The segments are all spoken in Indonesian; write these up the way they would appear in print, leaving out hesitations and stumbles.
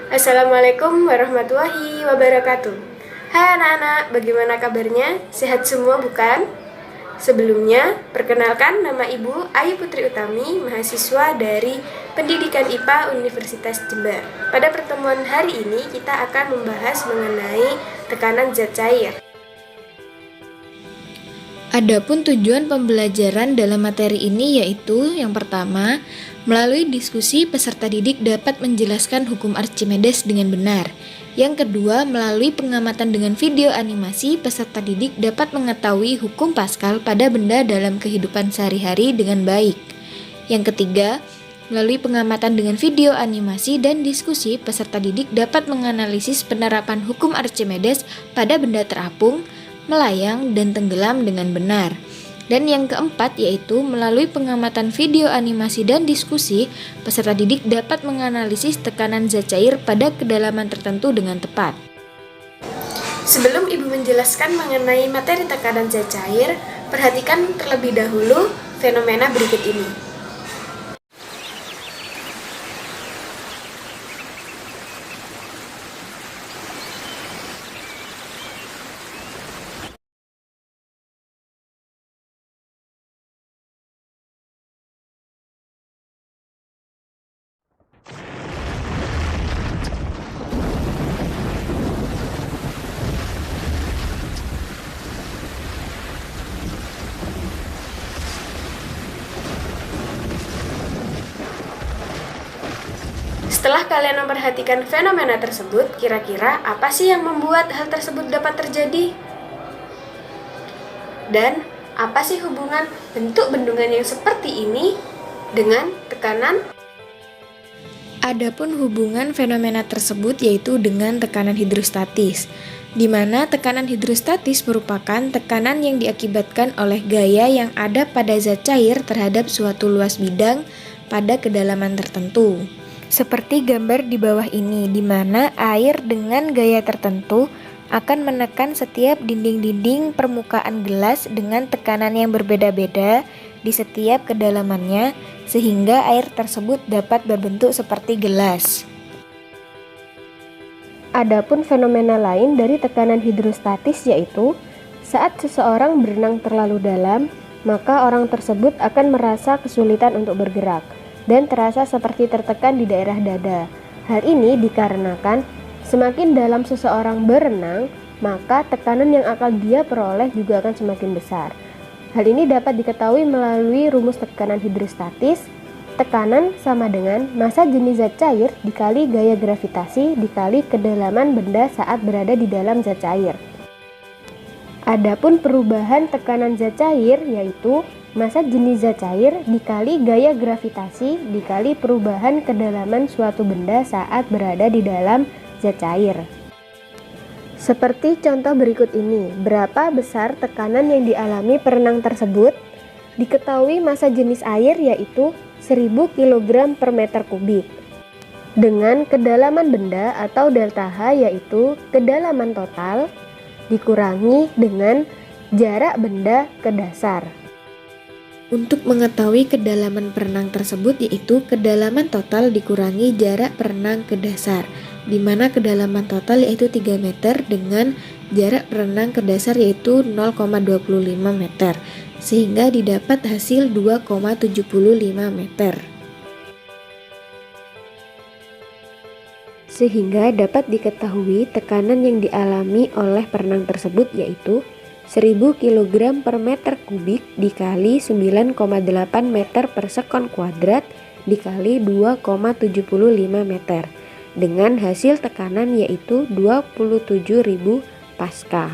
Assalamualaikum warahmatullahi wabarakatuh. Hai anak-anak, bagaimana kabarnya? Sehat semua bukan? Sebelumnya, perkenalkan nama Ibu Ayu Putri Utami, mahasiswa dari Pendidikan IPA Universitas Jember. Pada pertemuan hari ini, kita akan membahas mengenai tekanan zat cair. Adapun tujuan pembelajaran dalam materi ini yaitu yang pertama, melalui diskusi peserta didik dapat menjelaskan hukum Archimedes dengan benar. Yang kedua, melalui pengamatan dengan video animasi, peserta didik dapat mengetahui hukum Pascal pada benda dalam kehidupan sehari-hari dengan baik. Yang ketiga, melalui pengamatan dengan video animasi dan diskusi, peserta didik dapat menganalisis penerapan hukum Archimedes pada benda terapung, melayang, dan tenggelam dengan benar. Dan yang keempat yaitu melalui pengamatan video animasi dan diskusi, peserta didik dapat menganalisis tekanan zat cair pada kedalaman tertentu dengan tepat. Sebelum Ibu menjelaskan mengenai materi tekanan zat cair, perhatikan terlebih dahulu fenomena berikut ini. Setelah kalian memperhatikan fenomena tersebut, kira-kira apa sih yang membuat hal tersebut dapat terjadi? Dan apa sih hubungan bentuk bendungan yang seperti ini dengan tekanan? Adapun hubungan fenomena tersebut yaitu dengan tekanan hidrostatis, di mana tekanan hidrostatis merupakan tekanan yang diakibatkan oleh gaya yang ada pada zat cair terhadap suatu luas bidang pada kedalaman tertentu. Seperti gambar di bawah ini, di mana air dengan gaya tertentu akan menekan setiap dinding-dinding permukaan gelas dengan tekanan yang berbeda-beda di setiap kedalamannya, sehingga air tersebut dapat berbentuk seperti gelas. Adapun fenomena lain dari tekanan hidrostatis yaitu saat seseorang berenang terlalu dalam, maka orang tersebut akan merasa kesulitan untuk bergerak dan terasa seperti tertekan di daerah dada. Hal ini dikarenakan semakin dalam seseorang berenang, maka tekanan yang akan dia peroleh juga akan semakin besar. Hal ini dapat diketahui melalui rumus tekanan hidrostatis. Tekanan sama dengan massa jenis zat cair dikali gaya gravitasi dikali kedalaman benda saat berada di dalam zat cair. Adapun perubahan tekanan zat cair yaitu massa jenis zat cair dikali gaya gravitasi dikali perubahan kedalaman suatu benda saat berada di dalam zat cair. Seperti contoh berikut ini, berapa besar tekanan yang dialami perenang tersebut? Diketahui massa jenis air yaitu 1000 kg per meter kubik. Dengan kedalaman benda atau delta H yaitu kedalaman total dikurangi dengan jarak benda ke dasar. Untuk mengetahui kedalaman perenang tersebut yaitu kedalaman total dikurangi jarak perenang ke dasar, di mana kedalaman total yaitu 3 meter dengan jarak perenang ke dasar yaitu 0,25 meter, sehingga didapat hasil 2,75 meter. Sehingga dapat diketahui tekanan yang dialami oleh perenang tersebut yaitu 1000 kg per meter kubik dikali 9,8 meter per sekon kuadrat dikali 2,75 meter dengan hasil tekanan yaitu 27.000 Pascal.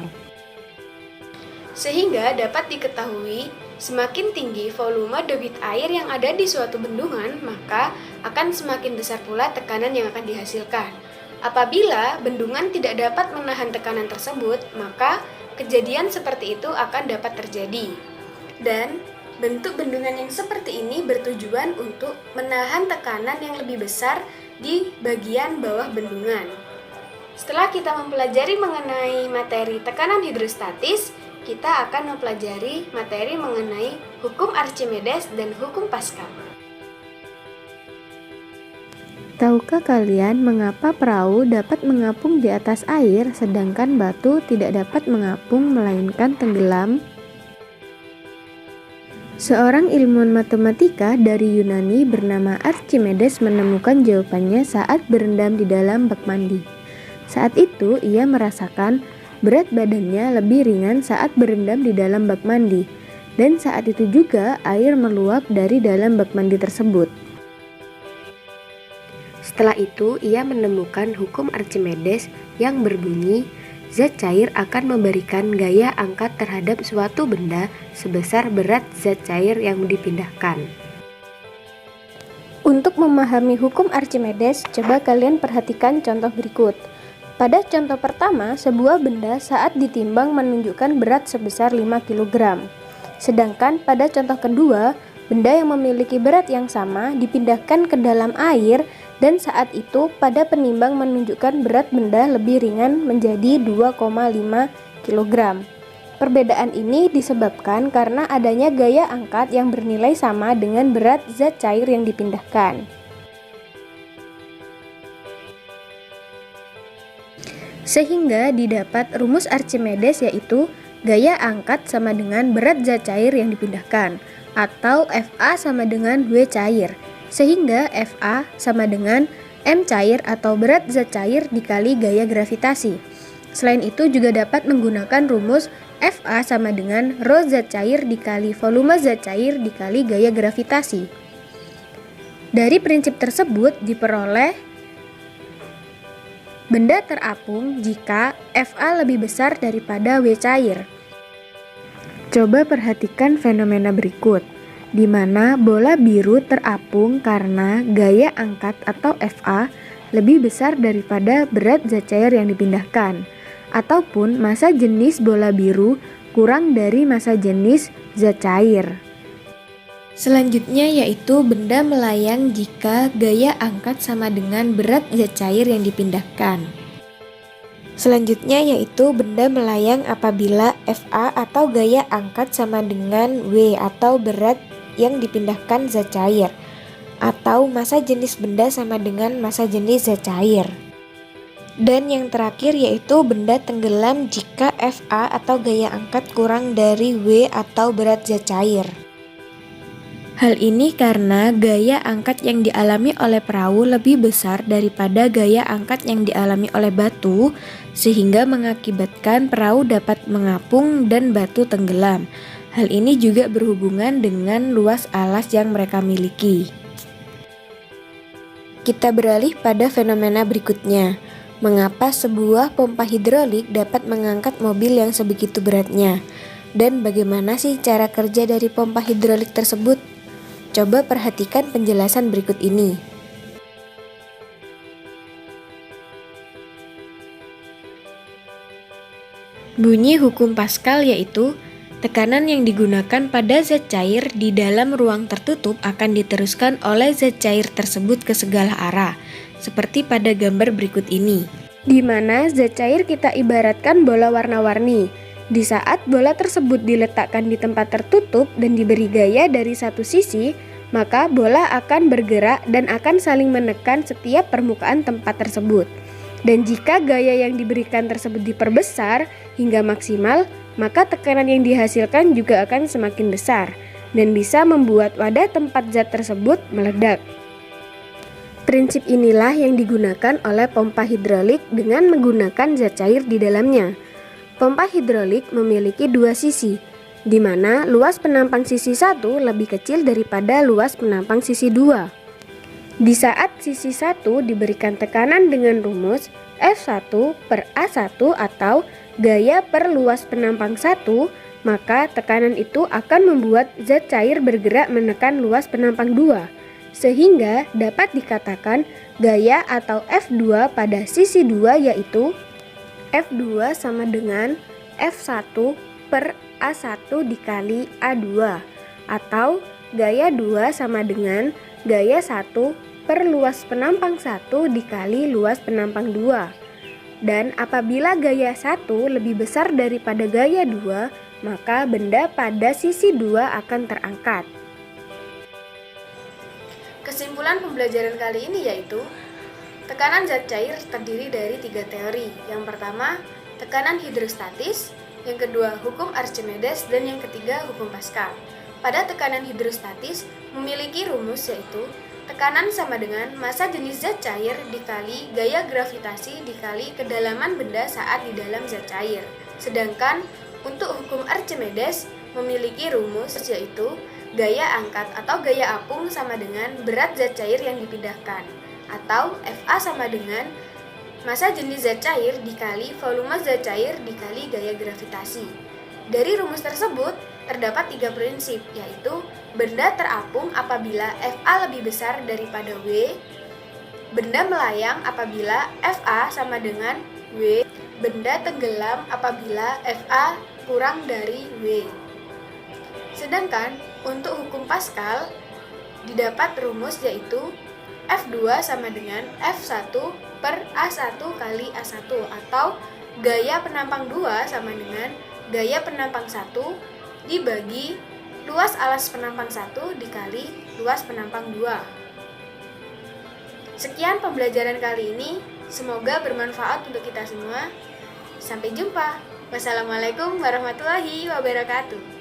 Sehingga dapat diketahui semakin tinggi volume debit air yang ada di suatu bendungan, maka akan semakin besar pula tekanan yang akan dihasilkan. Apabila bendungan tidak dapat menahan tekanan tersebut, maka kejadian seperti itu akan dapat terjadi. Dan bentuk bendungan yang seperti ini bertujuan untuk menahan tekanan yang lebih besar di bagian bawah bendungan. Setelah kita mempelajari mengenai materi tekanan hidrostatis, kita akan mempelajari materi mengenai hukum Archimedes dan hukum Pascal. Tahukah kalian mengapa perahu dapat mengapung di atas air sedangkan batu tidak dapat mengapung melainkan tenggelam? Seorang ilmuwan matematika dari Yunani bernama Archimedes menemukan jawabannya saat berendam di dalam bak mandi. Saat itu ia merasakan berat badannya lebih ringan saat berendam di dalam bak mandi, dan saat itu juga air meluap dari dalam bak mandi tersebut. Setelah itu ia menemukan hukum Archimedes yang berbunyi zat cair akan memberikan gaya angkat terhadap suatu benda sebesar berat zat cair yang dipindahkan. Untuk memahami hukum Archimedes, coba kalian perhatikan contoh berikut. Pada contoh pertama, sebuah benda saat ditimbang menunjukkan berat sebesar 5 kg. Sedangkan pada contoh kedua, benda yang memiliki berat yang sama dipindahkan ke dalam air dan saat itu pada penimbang menunjukkan berat benda lebih ringan menjadi 2,5 kg. Perbedaan ini disebabkan karena adanya gaya angkat yang bernilai sama dengan berat zat cair yang dipindahkan. Sehingga didapat rumus Archimedes, yaitu gaya angkat sama dengan berat zat cair yang dipindahkan, atau Fa sama dengan W cair. Sehingga Fa sama dengan M cair atau berat zat cair dikali gaya gravitasi. Selain itu juga dapat menggunakan rumus Fa sama dengan rho zat cair dikali volume zat cair dikali gaya gravitasi. Dari prinsip tersebut diperoleh benda terapung jika Fa lebih besar daripada W cair. Coba perhatikan fenomena berikut, di mana bola biru terapung karena gaya angkat atau Fa lebih besar daripada berat zat cair yang dipindahkan, ataupun massa jenis bola biru kurang dari massa jenis zat cair. Selanjutnya yaitu benda melayang jika gaya angkat sama dengan berat zat cair yang dipindahkan. Selanjutnya yaitu benda melayang apabila Fa atau gaya angkat sama dengan W atau berat yang dipindahkan zat cair, atau massa jenis benda sama dengan massa jenis zat cair. Dan yang terakhir yaitu benda tenggelam jika Fa atau gaya angkat kurang dari W atau berat zat cair. Hal ini karena gaya angkat yang dialami oleh perahu lebih besar daripada gaya angkat yang dialami oleh batu, sehingga mengakibatkan perahu dapat mengapung dan batu tenggelam. Hal ini juga berhubungan dengan luas alas yang mereka miliki. Kita beralih pada fenomena berikutnya. Mengapa sebuah pompa hidrolik dapat mengangkat mobil yang sebegitu beratnya? Dan bagaimana sih cara kerja dari pompa hidrolik tersebut? Coba perhatikan penjelasan berikut ini. Bunyi hukum Pascal yaitu tekanan yang digunakan pada zat cair di dalam ruang tertutup akan diteruskan oleh zat cair tersebut ke segala arah, seperti pada gambar berikut ini. Di mana zat cair kita ibaratkan bola warna-warni. Di saat bola tersebut diletakkan di tempat tertutup dan diberi gaya dari satu sisi, maka bola akan bergerak dan akan saling menekan setiap permukaan tempat tersebut. Dan jika gaya yang diberikan tersebut diperbesar hingga maksimal, maka tekanan yang dihasilkan juga akan semakin besar dan bisa membuat wadah tempat zat tersebut meledak. Prinsip inilah yang digunakan oleh pompa hidrolik dengan menggunakan zat cair di dalamnya. Pompa hidrolik memiliki dua sisi, di mana luas penampang sisi 1 lebih kecil daripada luas penampang sisi 2. Di saat sisi 1 diberikan tekanan dengan rumus F1 per A1 atau gaya per luas penampang 1, maka tekanan itu akan membuat zat cair bergerak menekan luas penampang 2, sehingga dapat dikatakan gaya atau F2 pada sisi 2 yaitu F2 sama dengan F1 per A1 dikali A2, atau gaya 2 sama dengan gaya 1 per luas penampang 1 dikali luas penampang 2. Dan apabila gaya 1 lebih besar daripada gaya 2, maka benda pada sisi 2 akan terangkat. Kesimpulan pembelajaran kali ini yaitu Tekanan zat cair terdiri dari 3 teori. Yang pertama, tekanan hidrostatis, yang kedua, hukum Archimedes, dan yang ketiga, hukum Pascal. Pada tekanan hidrostatis memiliki rumus yaitu tekanan sama dengan massa jenis zat cair dikali gaya gravitasi dikali kedalaman benda saat di dalam zat cair. Sedangkan untuk hukum Archimedes memiliki rumus yaitu gaya angkat atau gaya apung sama dengan berat zat cair yang dipindahkan, atau Fa sama dengan massa jenis zat cair dikali volume zat cair dikali gaya gravitasi. Dari rumus tersebut terdapat 3 prinsip, yaitu benda terapung apabila Fa lebih besar daripada W, benda melayang apabila Fa sama dengan W, benda tenggelam apabila Fa kurang dari W. Sedangkan untuk hukum Pascal didapat rumus yaitu F2 sama dengan F1 per A1 kali A1, atau gaya penampang 2 sama dengan gaya penampang 1 dibagi luas alas penampang 1 dikali luas penampang 2. Sekian pembelajaran kali ini, semoga bermanfaat untuk kita semua. Sampai jumpa. Wassalamualaikum warahmatullahi wabarakatuh.